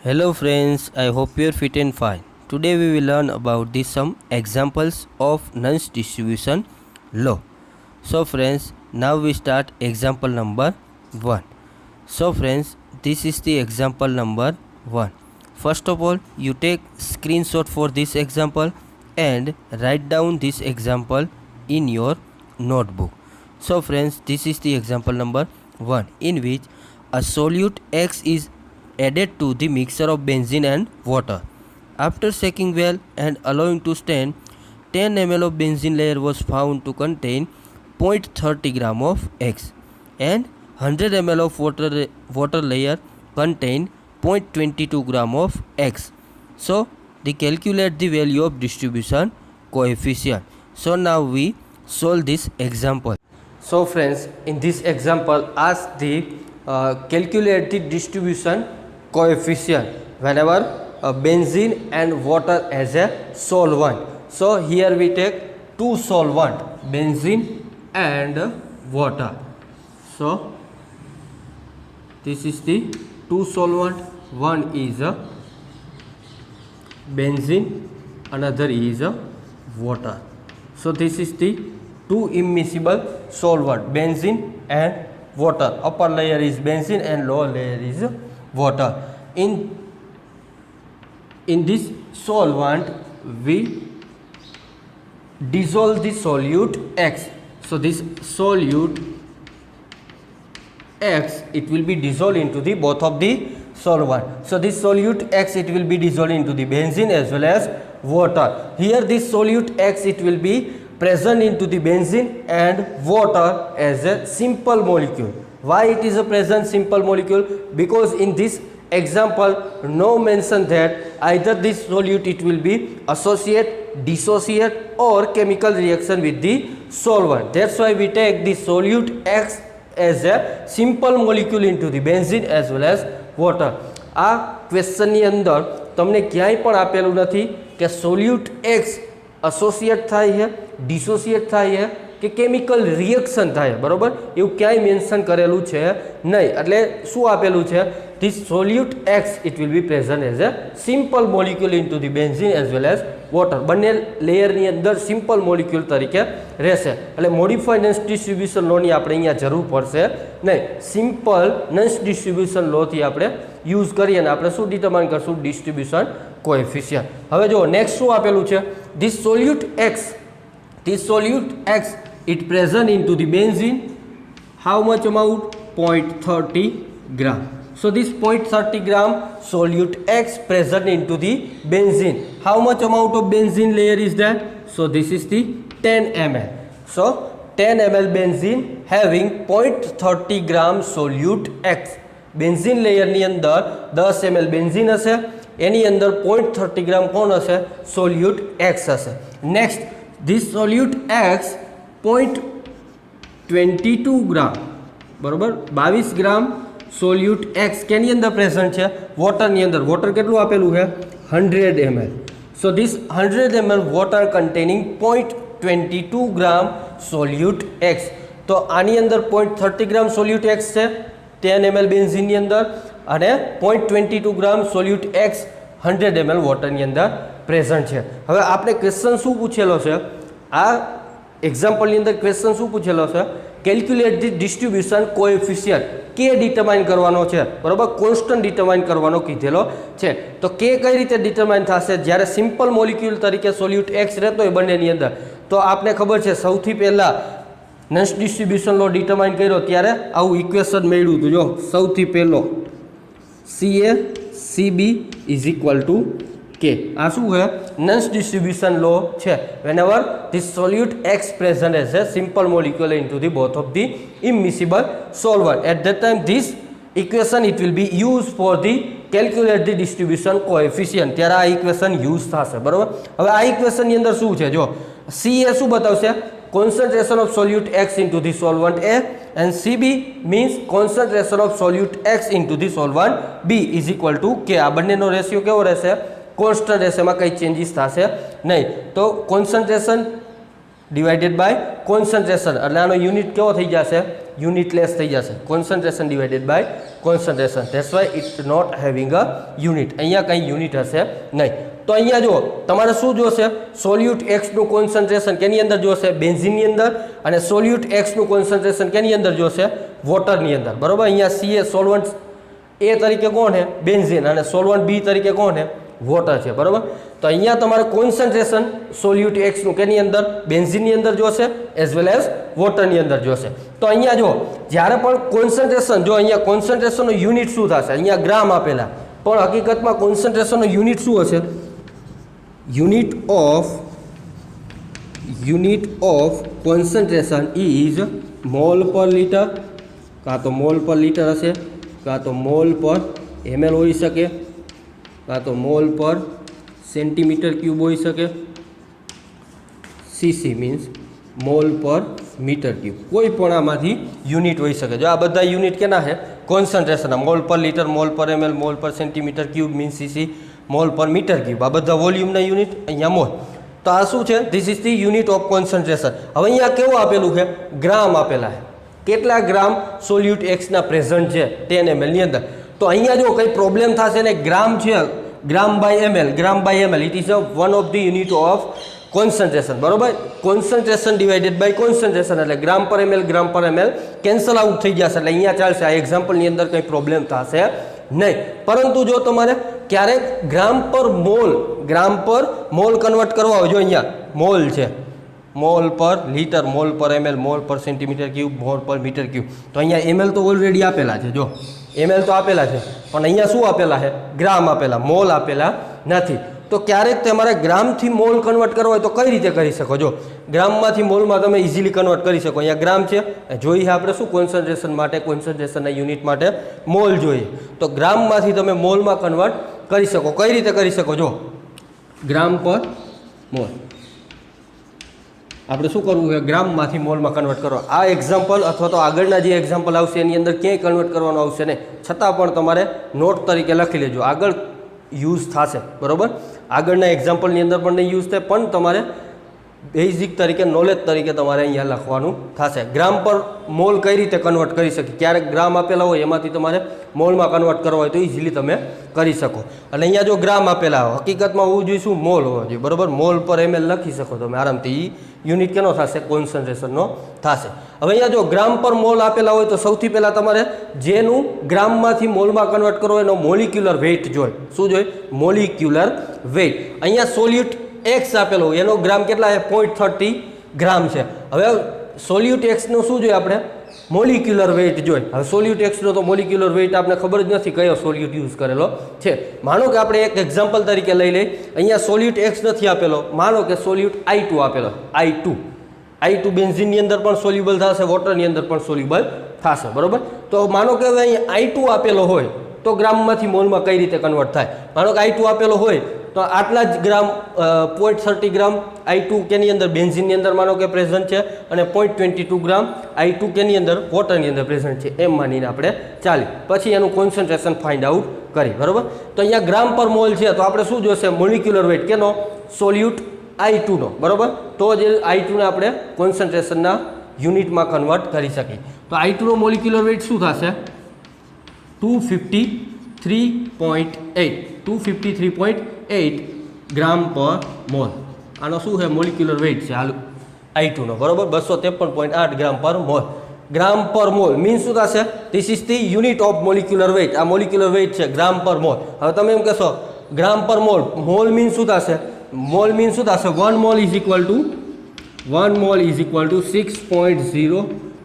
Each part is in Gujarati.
Hello friends, I hope you're fit and fine. Today we will learn about some examples of Nernst distribution law. So friends, now we start example number 1. So friends, this is the example number 1. First of all, you take screenshot for this example and write down this example in your notebook. So friends, this is the example number 1 in which a solute X is added to the mixture of benzene and water. After shaking well and allowing to stand, 10 ml of benzene layer was found to contain 0.30 gram of X and 100 ml of water layer contain 0.22 gram of X. So they calculate the value of distribution coefficient. So now we solve this example. So friends, in this example, ask the calculate the distribution coefficient whenever benzene and water as a solvent. So here we take two solvent, benzene and water. So this is the two solvent, one is benzene, another is water. So this is the two immiscible solvent, benzene and water. Upper layer is benzene and lower layer is water. In this solvent we dissolve the solute X. So this solute X, it will be dissolved into the both of the solvent. So this solute X, it will be dissolved into the benzene as well as water. Here this solute X, it will be present into the benzene and water as a simple molecule. Why it is a present simple molecule? Because in this example no mention that either this solute it will be associate, dissociate or chemical reaction with the solvent. That's why we take the solute X as a simple molecule into the benzene as well as water. આ ક્વેશ્ચનની અંદર તમને ક્યાંય પણ આપેલું નથી કે સોલ્યુટ X એસોસિએટ થાય છે, ડિસોસિએટ થાય છે કે કેમિકલ રિએક્શન થાય, બરોબર? એવું ક્યાંય મેન્શન કરેલું છે નહીં. એટલે શું આપેલું છે? This solute X, it will be present as a simple molecule into the benzene as well as water. બંને લેયરની અંદર સિમ્પલ મોલિક્યુલ તરીકે રહેશે. એટલે મોડિફાઈડ નન્સ ડિસ્ટ્રીબ્યુશન લોની આપણે અહીંયા જરૂર પડશે નહીં. સિમ્પલ નન્સ ડિસ્ટ્રીબ્યુશન લોથી આપણે યુઝ કરીએ અને આપણે શું ડિટરમાઇન કરશું? Distribution coefficient. હવે જો નેક્સ્ટ શું આપેલું છે? This solute X, it present into the benzene. How much amount? 0.30 gram. So this 0.30 gram solute X present into the benzene. How much amount of benzene layer is there? So this is the 10 ml. So 10 ml benzene having 0.30 gram solute X. Benzene layer ની અંદર 10 ml benzene હશે, એની અંદર 0.30 gram કોણ હશે? solute X હશે. Next, this solute X 0.22 gram, બરોબર? 22 ગ્રામ સોલ્યુટ X કેની અંદર પ્રેઝન્ટ છે? વોટરની અંદર. વોટર કેટલું આપેલું છે? 100 ml. So this 100 ml water containing 0.22 gram સોલ્યુટ X. તો આની અંદર 0.30 ગ્રામ સોલ્યુટ X છે 10 ml બેન્ઝીનની અંદર અને 0.22 ગ્રામ સોલ્યુટ X 100 ml વોટરની અંદર પ્રેઝન્ટ છે. હવે આપણે ક્વેશ્ચન શું પૂછેલો છે? આ એક્ઝામ્પલની અંદર ક્વેશ્ચન શું પૂછેલો છે? Calculate the distribution coefficient. કે ડિટરમાઇન કરવાનો છે, બરોબર? કોન્સ્ટન્ટ ડિટરમાઇન કરવાનો કીધેલો છે. તો કે કઈ રીતે ડિટરમાઇન થશે? જ્યારે સિમ્પલ મોલિક્યુલ તરીકે સોલ્યુટ X રહેતો હોય બંનેની અંદર, તો આપને ખબર છે સૌથી પહેલાં નન્સ ડિસ્ટ્રીબ્યુશન લો ડિટરમાઇન કર્યો ત્યારે આવું ઇક્વેશન મળ્યું હતું. જો સૌથી પહેલો CA/CB ઇઝ ઇક્વલ ટુ કે. આ શું છે? નન્સ ડિસ્ટ્રીબ્યુશન લો છે. whenever this solute X present as a simple molecule into the both of the immiscible solvent, at that time this equation it will be used for the calculate the distribution coefficient. ત્યારે આ ઇક્વેશન યુઝ થશે, બરોબર? હવે આ ઇક્વેશનની અંદર શું છે? જો CA શું બતાવશે? concentration of solute X into the solvent A, and CB means concentration of solute X into the solvent B is equal to K. આ બંનેનો રેશિયો કેવો રહેશે? કોન્સ્ટન્ટ રહેશે, એમાં કંઈ ચેન્જીસ થશે નહીં. તો કોન્સન્ટ્રેશન ડિવાઇડેડ બાય કોન્સન્ટ્રેશન એટલે આનો યુનિટ કેવો થઈ જશે? યુનિટ લેસ થઈ જશે. Concentration divided by concentration, that's why it not having a unit. અહીંયા કંઈ યુનિટ હશે નહીં. તો અહીંયા જુઓ તમારે શું જોશે, સોલ્યુટ એક્સનું કોન્સન્ટ્રેશન કેની અંદર જોશે, બેન્ઝિનની અંદર, અને સોલ્યુટ એક્સનું કોન્સન્ટ્રેશન કેની અંદર જોશે, વોટરની અંદર. બરાબર. અહીંયા CA સોલ્વન્ટ એ તરીકે કોણ છે, બેન્ઝિન, અને સોલ્વન્ટ બી તરીકે કોણ છે, વોટર છે. બરાબર. તો અહીંયા તમારે કોન્સન્ટ્રેશન સોલ્યુટ એક્સનું કેની અંદર, બેન્ઝિનની અંદર જોશે એઝ વેલ એઝ વોટરની અંદર જોશે. તો અહીંયા જો જ્યારે પણ કોન્સન્ટ્રેશન, જો અહીંયા કોન્સન્ટ્રેશનનો યુનિટ શું થશે, અહીંયા ગ્રામ આપેલા, પણ હકીકતમાં કોન્સન્ટ્રેશનનો યુનિટ શું હશે, unit of concentration is mall પર લીટર, કાં તો મોલ પર લીટર હશે, કાં તો મોલ પર ml હોઈ શકે, કાં તો મોલ પર સેન્ટીમીટર ક્યુબ હોઈ શકે, cc મીન્સ મોલ પર મીટર ક્યુબ, કોઈ પણ આમાંથી યુનિટ હોઈ શકે. જો આ બધા યુનિટ કેના છે, કોન્સન્ટ્રેશનના, મોલ પર લીટર, મોલ પર ml, મોલ પર centimetre cube means cc, mall પર મીટર ક્યુબ, આ બધા વોલ્યુમના યુનિટ, અહીંયા મોલ. તો આ શું છે, this is the unit of concentration. હવે અહીંયા કેવું આપેલું છે, ગ્રામ આપેલા છે, કેટલા ગ્રામ સોલ્યુટ એક્સના પ્રેઝન્ટ છે 10 ml ની અંદર. તો અહીંયા જો કંઈ પ્રોબ્લેમ થશે ને, ગ્રામ છે, gram by ml, it is one of the unit of concentration. બરોબર. કોન્સન્ટ્રેશન ડિવાઇડેડ બાય કોન્સન્ટ્રેશન, એટલે ગ્રામ પર ml કેન્સલ આઉટ થઈ જશે, એટલે અહીંયા ચાલશે. આ એક્ઝામ્પલની અંદર કંઈ પ્રોબ્લેમ થશે નહીં. પરંતુ જો તમારે ક્યારેક ગ્રામ પર મોલ કન્વર્ટ કરવા હોય, જો અહીંયા મોલ છે, મોલ પર લીટર, મોલ પર ml, મોલ પર સેન્ટીમીટર ક્યુબ, મોલ પર મીટર ક્યુબ. તો અહીંયા ml તો ઓલરેડી આપેલા છે, જો ml તો આપેલા છે, પણ અહીંયા શું આપેલા છે, ગ્રામ આપેલા, મોલ આપેલા નથી. તો ક્યારેક તમારે ગ્રામથી મોલ કન્વર્ટ કરવો હોય તો કઈ રીતે કરી શકો, જો ગ્રામમાંથી મોલમાં તમે ઇઝીલી કન્વર્ટ કરી શકો. અહીંયા ગ્રામ છે, જોઈએ આપણે શું કોન્સન્ટ્રેશન માટે, કોન્સન્ટ્રેશનના યુનિટ માટે મોલ જોઈએ, તો ગ્રામમાંથી તમે મોલમાં કન્વર્ટ કરી શકો. કઈ રીતે કરી શકો, જો ગ્રામ પર મોલ, આપણે શું કરવું છે, ગ્રામમાંથી મોલમાં કન્વર્ટ કરો. આ એક્ઝામ્પલ અથવા તો આગળના જે એક્ઝામ્પલ આવશે એની અંદર ક્યાંય કન્વર્ટ કરવાનું આવશે નહીં, છતાં પણ તમારે નોટ તરીકે લખી લેજો, આગળ યુઝ થશે. બરાબર. આગળના એક્ઝામ્પલની અંદર પણ નહીં યુઝ થાય, પણ તમારે બેઝિક તરીકે, નોલેજ તરીકે તમારે અહીંયા લખવાનું થશે. ગ્રામ પર મોલ કઈ રીતે કન્વર્ટ કરી શકે, ક્યારેક ગ્રામ આપેલા હોય એમાંથી તમારે મોલમાં કન્વર્ટ કરવા હોય તો ઇઝીલી તમે કરી શકો. અને અહીંયા જો ગ્રામ આપેલા હોય, હકીકતમાં હોવું જોઈએ શું, મોલ હોવો જોઈએ. બરાબર. મોલ પર ml લખી શકો તમે આરામથી, યુનિટ કેનો થશે, કોન્સન્ટ્રેશનનો થશે. હવે અહીંયા જો ગ્રામ પર મોલ આપેલા હોય તો સૌથી પહેલાં તમારે જેનું ગ્રામમાંથી મોલમાં કન્વર્ટ કરવો એનો મોલિક્યુલર વેઇટ જોઈએ. શું જોઈએ, મોલિક્યુલર વેઇટ. અહીંયા સોલ્યુટ એક્સ આપેલો હોય એનો ગ્રામ કેટલા છે, 0.30 ગ્રામ છે. હવે સોલ્યુટ એક્સનું શું જોઈએ આપણે, મોલિક્યુલર વેઇટ જોઈએ. હવે સોલ્યુટ એક્સનો તો મોલિક્યુલર વેઇટ આપણે ખબર જ નથી કયો સોલ્યુટ યુઝ કરેલો છે. માનો કે આપણે એક એક્ઝામ્પલ તરીકે લઈ લઈએ, અહીંયા સોલ્યુટ એક્સ નથી આપેલો, માનો કે સોલ્યુટ I2 આપેલો, I2 બેન્ઝિનની અંદર પણ સોલ્યુબલ થશે, વોટરની અંદર પણ સોલ્યુબલ થશે. બરાબર. તો માનો કે હવે અહીંયા I2 આપેલો હોય તો ગ્રામમાંથી મોલમાં કઈ રીતે કન્વર્ટ થાય. માનો કે I2 આપેલો હોય તો આટલા જ ગ્રામ, 0.30 ગ્રામ I2 કેની અંદર, બેન્ઝિનની અંદર માનો કે પ્રેઝન્ટ છે, અને 0.22 ગ્રામ I2 કેની અંદર, વોટરની અંદર પ્રેઝન્ટ છે, એમ માનીને આપણે ચાલી પછી એનું કોન્સન્ટ્રેશન ફાઇન્ડ આઉટ કરી. બરાબર. તો અહીંયા ગ્રામ પર મોલ છે તો આપણે શું જોશે, મોલિક્યુલર વેઇટ કેનો, સોલ્યુટ I2 નો. બરાબર. તો જે I2 ને આપણે કોન્સન્ટ્રેશનના યુનિટમાં કન્વર્ટ કરી શકીએ. તો I2 નો મોલિક્યુલર વેઇટ શું થશે, 253.8 ગ્રામ પર મોલ. આનો શું છે, મોલિક્યુલર વેઇટ છે હાલ I2 નો. બરાબર. 253.8 ગ્રામ પર મોલ. ગ્રામ પર મોલ મીન્સ શું થશે, this is the unit of molecular weight. આ મોલિક્યુલર વેઇટ છે ગ્રામ પર મોલ. હવે તમે એમ કહેશો ગ્રામ પર મોલ મીન્સ શું થશે, મોલ મીન્સ શું થશે, 1 mole is equal to 6.022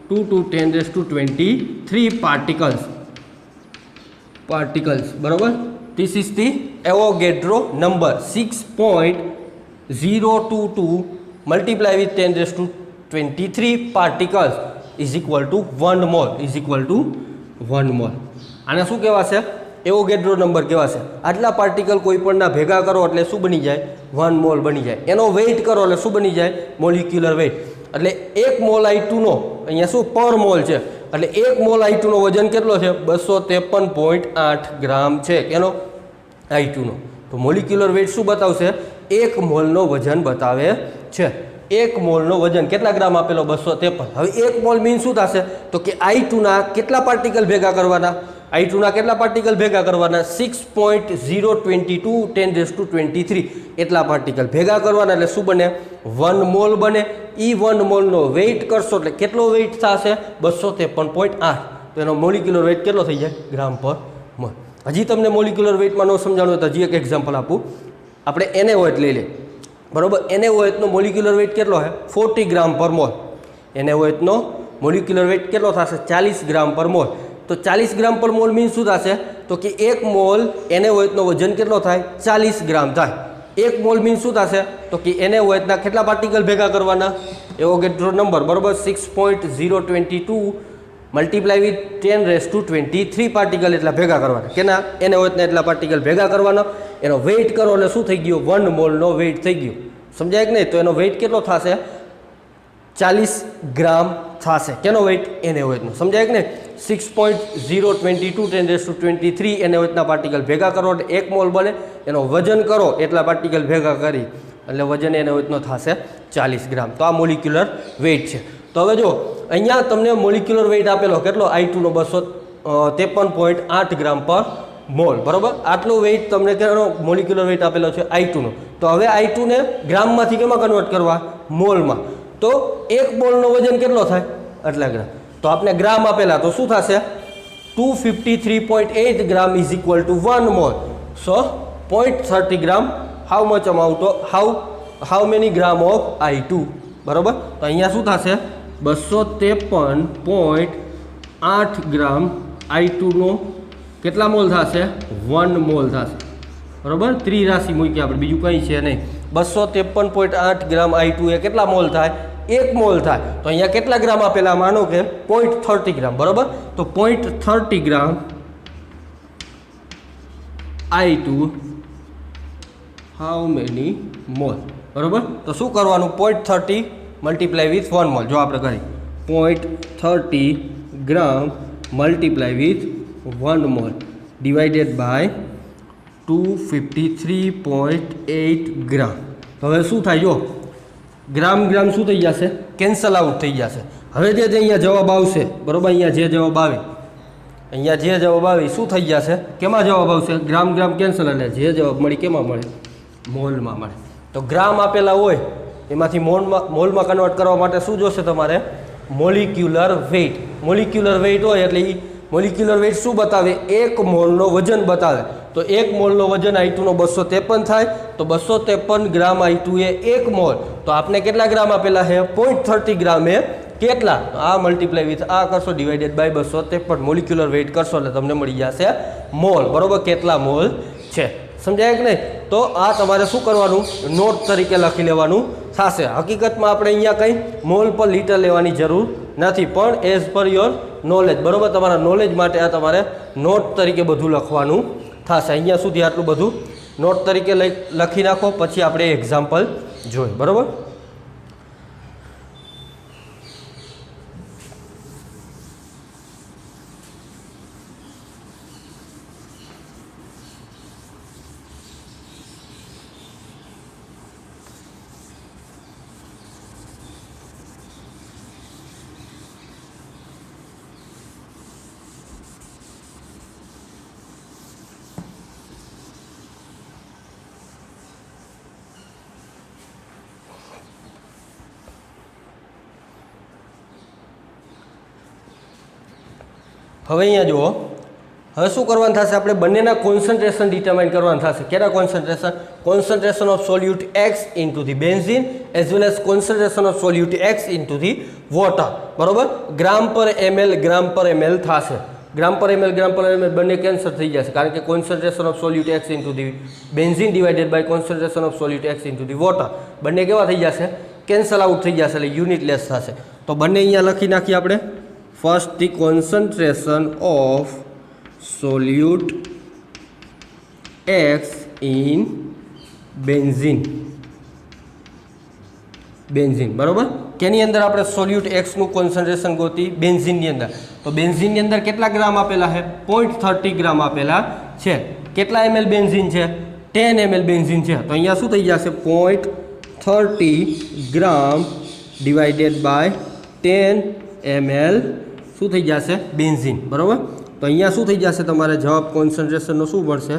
× 10⁻23 particles. બરાબર. This is the Avogadro number, 6.022 multiply with 10⁻23 particles is equal to 1 mole, આને શું કહેવાશે, એવોગેડ્રો નંબર કહેવાશે. આટલા પાર્ટિકલ કોઈ પણના ભેગા કરો એટલે શું બની જાય, 1 મોલ બની જાય. એનો વેઇટ કરો એટલે શું બની જાય, મોલિક્યુલર વેઇટ. એટલે 1 મોલ I2 નો અહીંયા શું પર મોલ છે, એટલે 1 મોલ I2 નો વજન કેટલો છે, 253.8 ગ્રામ છે. કેનો, I2 નો. તો મોલિક્યુલર વેઇટ શું બતાવશે, 1 મોલનો વજન બતાવે છે. 1 મોલનો વજન કેટલા ગ્રામ આપેલો 253. હવે 1 મોલ મીન શું થશે તો કે I2 ના કેટલા પાર્ટિકલ ભેગા કરવાના, I2 ના કેટલા પાર્ટિકલ ભેગા કરવાના 6.022 10⁻23 એટલા પાર્ટિકલ ભેગા કરવાના એટલે શું બને 1 મોલ બને. ઈ 1 મોલનો વેઇટ કરશો એટલે કેટલો વેઇટ થશે 253.8. તો એનો મોલિક્યુલર વેઇટ કેટલો થઈ જાય ગ્રામ પર મોલ. હજી તમને મોલિક્યુલર વેઇટમાં ન સમજાણું હોય તો હજી એક એક્ઝામ્પલ આપું. આપણે NaOH લઈ લે બરાબર. NaOH નો મોલિક્યુલર વેઇટ કેટલો છે 40 ગ્રામ પર મોલ. NaOH નો મોલિક્યુલર વેઇટ કેટલો થશે 40 ગ્રામ પર મોલ. તો 40 ગ્રામ પર મોલ મીન શું થશે તો કે 1 મોલ NaOH નો વજન કેટલો થાય 40 ગ્રામ થાય. 1 મોલ મીન શું થશે તો કે NaOH ના કેટલા પાર્ટિકલ ભેગા કરવાના એવોગેડ્રો નંબર બરાબર 6.022 મલ્ટીપ્લાય વિથ 10⁻23 પાર્ટિકલ એટલા ભેગા કરવાના. કેના NaOH ના એટલા પાર્ટિકલ ભેગા કરવાના. એનો વેઇટ કરો એટલે શું થઈ ગયું 1 મોલનો વેઇટ થઈ ગયો. સમજાય કે નહીં? તો એનો વેઇટ કેટલો થશે 40 ગ્રામ થશે. કેનો વેઇટ NaOH નો. સમજાય કે નહીં? 6.022 10⁻23 NaOH ના પાર્ટિકલ ભેગા કરો એટલે 1 મોલ બને. એનો વજન કરો એટલા પાર્ટિકલ ભેગા કરી એટલે વજન NaOH નો થશે 40 ગ્રામ. તો આ મોલિક્યુલર વેઇટ છે. તો હવે જો અહીંયા તમને મોલિક્યુલર વેઇટ આપેલો કેટલો I2 નો 253.8 ગ્રામ પર મોલ બરાબર. આટલો વેઇટ તમને કેટલો મોલિક્યુલર વેઇટ આપેલો છે I2 નો. તો હવે I2 ને ગ્રામમાંથી કેમાં કન્વર્ટ કરવા મોલમાં. તો 1 મોલનો વજન કેટલો થાય આટલા ગ્રામ. તો આપણે ગ્રામ આપેલા તો શું થશે 253.8 gram is equal to 1 mole. So 0.30 gram how much amount of how many gram of I2 બરાબર. તો અહીંયા શું થશે 253.8 ગ્રામ I2 નો કેટલા મોલ થશે 1 મોલ થશે બરાબર. ત્રિરાશિ મૂકી આપણે બીજું કંઈ છે નહીં. 253.8 ગ્રામ I2 એ કેટલા મોલ થાય 1 મોલ થાય. તો અહીંયા કેટલા ગ્રામ આપેલા માનો કે 0.30 ગ્રામ બરાબર. તો 0.30 ગ્રામ I2 હાઉ મેની મોલ બરાબર. તો શું કરવાનું 0.30 મલ્ટીપ્લાય વિથ 1 મોલ. જો આપણે કરી 0.30 gram multiply with 1 mole divided by 253.8 gram. હવે શું થાય જો ગ્રામ ગ્રામ શું થઈ જશે કેન્સલ આઉટ થઈ જશે. હવે જે અહીંયા જવાબ આવશે બરાબર. અહીંયા જે જવાબ આવે શું થઈ જશે કેમાં જવાબ આવશે ગ્રામ ગ્રામ કેન્સલ એટલે જે જવાબ મળી કેમાં મળે મોલમાં મળે. તો ગ્રામ આપેલા હોય એમાંથી મોલમાં કન્વર્ટ કરવા માટે શું જોશે તમારે મોલિક્યુલર વેઇટ. મોલિક્યુલર વેઇટ હોય એટલે એ મોલિક્યુલર વેઇટ શું બતાવે 1 મોલનો વજન બતાવે. તો 1 મોલનો વજન I2 નો 253 થાય. તો 253 ગ્રામ I2 એ 1 મોલ. તો આપણે કેટલા ગ્રામ આપેલા છે 0.30 ગ્રામ એ કેટલા આ મલ્ટીપ્લાય વિથ આ કરશો ડિવાઇડેડ બાય 253 મોલિક્યુલર વેઇટ કરશો એટલે તમને મળી જશે મોલ બરાબર. કેટલા મોલ છે સમજાય કે નહીં? તો આ તમારે શું કરવાનું નોટ તરીકે લખી લેવાનું થશે. હકીકતમાં આપણે અહીંયા કંઈ મોલ પર લીટર લેવાની જરૂર નથી પણ એઝ પર યોર નોલેજ બરાબર. તમારા નોલેજ માટે આ તમારે નોટ તરીકે બધું લખવાનું થશે. અહીંયા સુધી આટલું બધું નોટ તરીકે લખી નાખો. પછી આપણે એક્ઝામ્પલ જોઈએ બરાબર. હવે અહીંયા જુઓ હવે શું કરવાનું થશે આપણે બંનેના કોન્સન્ટ્રેશન ડિટરમાઇન કરવાનું થશે. કેના concentration of solute X into the benzene as well as concentration of solute X into the water બરાબર. ગ્રામ પર ml થશે. ગ્રામ પર ml બંને કેન્સલ થઈ જશે કારણ કે concentration of solute X into the benzene divided by concentration of solute X into the water બંને કેવા થઈ જશે કેન્સલ આઉટ થઈ જશે એટલે યુનિટલેસ થશે. તો બંને અહીંયા લખી નાખીએ આપણે. First, the concentration of solute X in benzene બરાબર. કેની અંદર આપણે સોલ્યુટ X નું કોન્સન્ટ્રેશન ગોતી બેન્ઝીનની અંદર. તો બેન્ઝીનની અંદર કેટલા ગ્રામ આપેલા છે 0.30 ગ્રામ આપેલા છે. કેટલા ml બેન્ઝીન છે 10 ml બેન્ઝીન છે. તો અહીંયા શું થઈ જશે 30 ગ્રામ ડિવાઇડેડ બાય 10 ml શું થઈ જશે બેન્ઝીન બરાબર તો અહીંયા શું થઈ જશે તમારે જવાબ કોન્સન્ટ્રેશનનો શું મળશે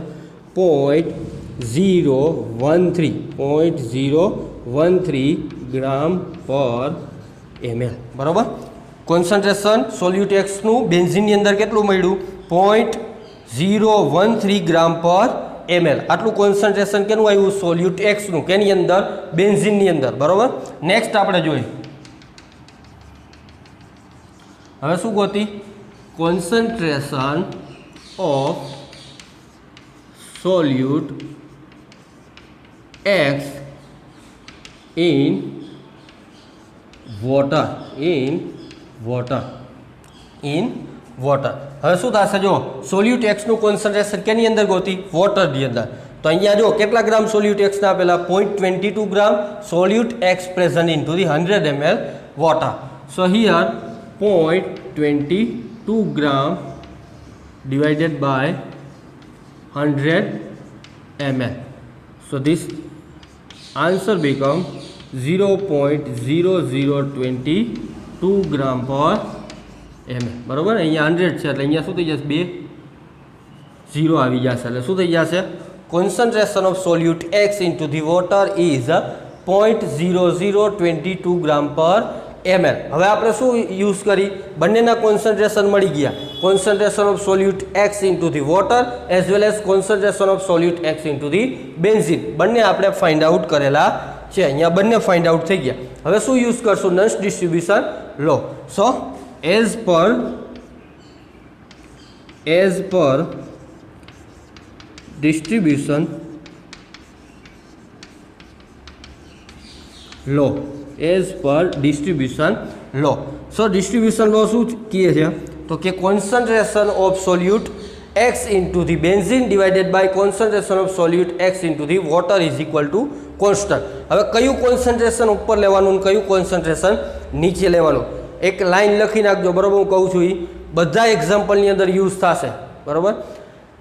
0.013 ગ્રામ પર ml બરાબર કોન્સન્ટ્રેશન સોલ્યુટ એક્સનું બેન્ઝીનની અંદર કેટલું મળ્યું 0.013 ગ્રામ પર ml આટલું કોન્સન્ટ્રેશન કેનું આવ્યું સોલ્યુટ એક્સનું કેની અંદર બેન્ઝીનની અંદર બરાબર નેક્સ્ટ આપણે જોઈએ હવે શું ગોતી concentration of solute x in water હવે શું થશે જો સોલ્યુટ એક્સનું કોન્સન્ટ્રેશન કેની અંદર ગોતી વોટરની અંદર તો અહીંયા જો કેટલા ગ્રામ સોલ્યુટ એક્સના આપેલા 0.22 gram solute X present in to the 100 ml water so here 0.22 gram divided by 100 ml. So this answer become 0.0022 gram per ml. બરાબર અહીંયા 100 છે એટલે અહીંયા શું થઈ જશે 2 0 આવી જશે એટલે શું થઈ જશે concentration of solute X into the water is 0.0022 gram per ml. હવે આપણે શું યુઝ કરી બંનેના કોન્સન્ટ્રેશન મળી ગયા concentration of solute X into the water as well as concentration of solute X into the benzene બંને આપણે ફાઇન્ડ આઉટ કરેલા છે અહીંયા બંને ફાઇન્ડ આઉટ થઈ ગયા હવે શું યુઝ કરશું નન્સ distribution law so as per distribution law as per distribution law so distribution law શું કહે છે તો કે concentration of solute X into the benzene divided by concentration of solute X into the water is equal to constant હવે કયું કોન્સન્ટ્રેશન ઉપર લેવાનું અને કયું કોન્સન્ટ્રેશન નીચે લેવાનું એક લાઈન લખી નાખજો બરાબર હું કહું છું એ બધા એક્ઝામ્પલની અંદર યુઝ થશે બરાબર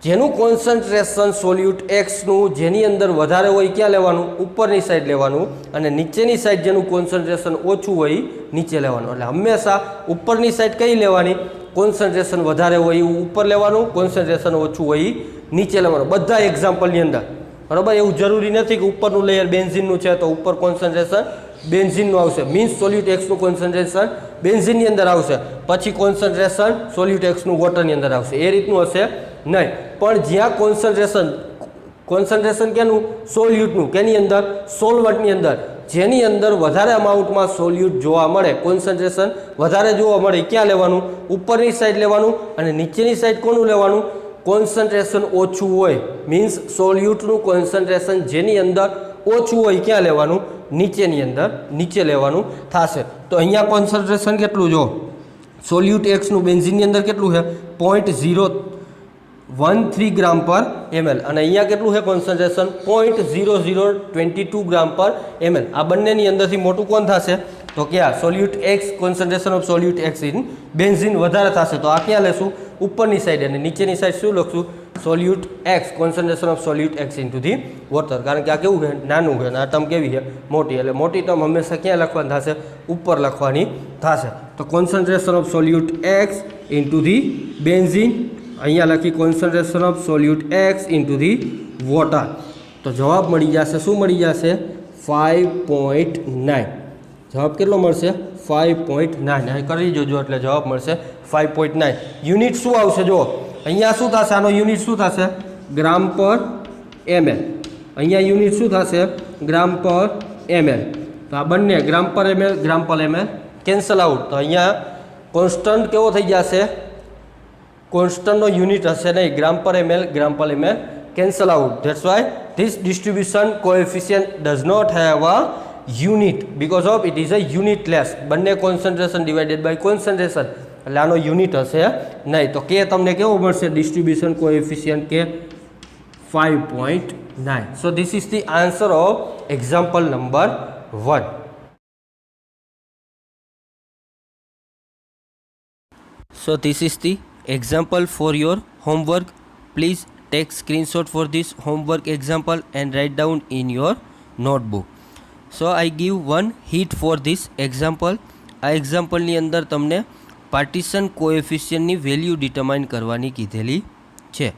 જેનું કોન્સન્ટ્રેશન સોલ્યુટ એક્સનું જેની અંદર વધારે હોય ક્યાં લેવાનું ઉપરની સાઈડ લેવાનું અને નીચેની સાઈડ જેનું કોન્સન્ટ્રેશન ઓછું હોય નીચે લેવાનું એટલે હંમેશા ઉપરની સાઈડ કઈ લેવાની કોન્સન્ટ્રેશન વધારે હોય એવું ઉપર લેવાનું કોન્સન્ટ્રેશન ઓછું હોય નીચે લેવાનું બધા એક્ઝામ્પલની અંદર બરાબર એવું જરૂરી નથી કે ઉપરનું લેયર બેન્ઝીનનું છે તો ઉપર કોન્સન્ટ્રેશન બેન્ઝીનનું આવશે મીન્સ સોલ્યુટ એક્સનું કોન્સન્ટ્રેશન બેન્ઝીનની અંદર આવશે પછી કોન્સન્ટ્રેશન સોલ્યુટ એક્સનું વોટરની અંદર આવશે એ રીતનું હશે નહીં પણ જ્યાં કોન્સન્ટ્રેશન કેનું સોલ્યુટનું કેની અંદર સોલ્વન્ટની અંદર જેની અંદર વધારે અમાઉન્ટમાં સોલ્યુટ જોવા મળે કોન્સન્ટ્રેશન વધારે જોવા મળે ક્યાં લેવાનું ઉપરની સાઈડ લેવાનું અને નીચેની સાઈડ કોનું લેવાનું કોન્સન્ટ્રેશન ઓછું હોય મીન્સ સોલ્યુટનું કોન્સન્ટ્રેશન જેની અંદર ઓછું હોય ક્યાં લેવાનું નીચેની અંદર નીચે લેવાનું થશે તો અહીંયા કોન્સન્ટ્રેશન કેટલું જો સોલ્યુટ એક્સનું બેન્ઝીનની અંદર કેટલું છે 0.013 ગ્રામ પર ml અને અહીંયા કેટલું છે કોન્સન્ટ્રેશન 0.0022 ગ્રામ પર ml આ બંનેની અંદરથી મોટું કોણ થશે તો ક્યાં સોલ્યુટ x concentration of solute x in benzene વધારે થશે તો આ ક્યાં લેશું ઉપરની સાઈડ અને નીચેની સાઈડ શું લખશું સોલ્યુટ x concentration of solute X into the water કારણ કે આ કેવું છે નાનું છે અને આ ટર્મ કેવી છે મોટી એટલે મોટી ટર્મ હંમેશા ક્યાં લખવાની થશે ઉપર લખવાની થશે તો concentration of solute X into the benzene અહીંયા લખી concentration of solute X into the water તો જવાબ મળી જશે શું મળી જશે 5.9 જવાબ કેટલો મળશે 5.9 કરી જોજો એટલે જવાબ મળશે 5.9 યુનિટ શું આવશે જો અહીંયા શું થશે આનો યુનિટ શું થશે ગ્રામ પર ml અહીંયા યુનિટ શું થશે ગ્રામ પર ml તો આ બંને ગ્રામ પર ml કેન્સલ આઉટ તો અહીંયા કોન્સ્ટન્ટ કેવો થઈ જશે કોન્સ્ટન્ટનો યુનિટ હશે નહીં ગ્રામ પર ml cancel out that's why this distribution coefficient does not have a unit because of it is a unitless બંને concentration divided by concentration એટલે આનો યુનિટ હશે નહીં તો કે તમને કેવો મળશે ડિસ્ટ્રીબ્યુશન કોએફિશિયન્ટ કે 5.9 so this is the answer of example number 1 so this is the example for your homework please take screenshot for this homework example and write down in your notebook so I give one hint for this example. આ એક્ઝામ્પલની અંદર તમને પાર્ટીશન કોએફિશિયન્ટની વેલ્યુ ડિટરમાઇન કરવાની કીધેલી છે.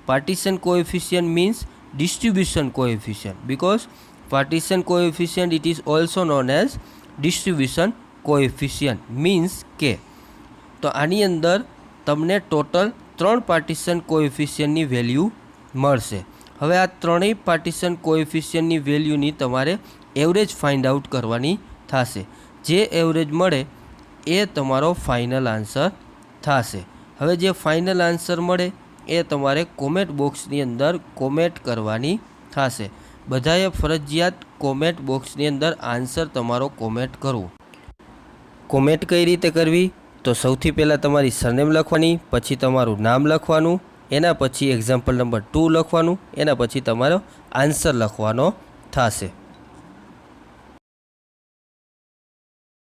Partition coefficient means distribution coefficient, because partition coefficient it is also known as distribution coefficient, means કે તો આની અંદર તમને ટોટલ 3 પાર્ટીશન કોએફિશિયન્ટની વેલ્યુ મળશે. હવે આ ત્રણેય પાર્ટીશન કોએફિશિયન્ટની વેલ્યુની તમારે એવરેજ ફાઇન્ડ આઉટ કરવાની થશે. જે એવરેજ મળે એ તમારો ફાઇનલ આન્સર થશે. હવે જે ફાઇનલ આન્સર મળે એ તમારે કોમેન્ટ બોક્સની અંદર કોમેન્ટ કરવાની થશે. બધાએ ફરજિયાત કોમેન્ટ બોક્સની અંદર આન્સર તમારો કોમેન્ટ કરવો. કોમેન્ટ કઈ રીતે કરવી? તો સૌથી પહેલાં તમારી સરનેમ લખવાની, પછી તમારું નામ લખવાનું, એના પછી એક્ઝામ્પલ નંબર 2 લખવાનું, એના પછી તમારો આન્સર લખવાનો થશે.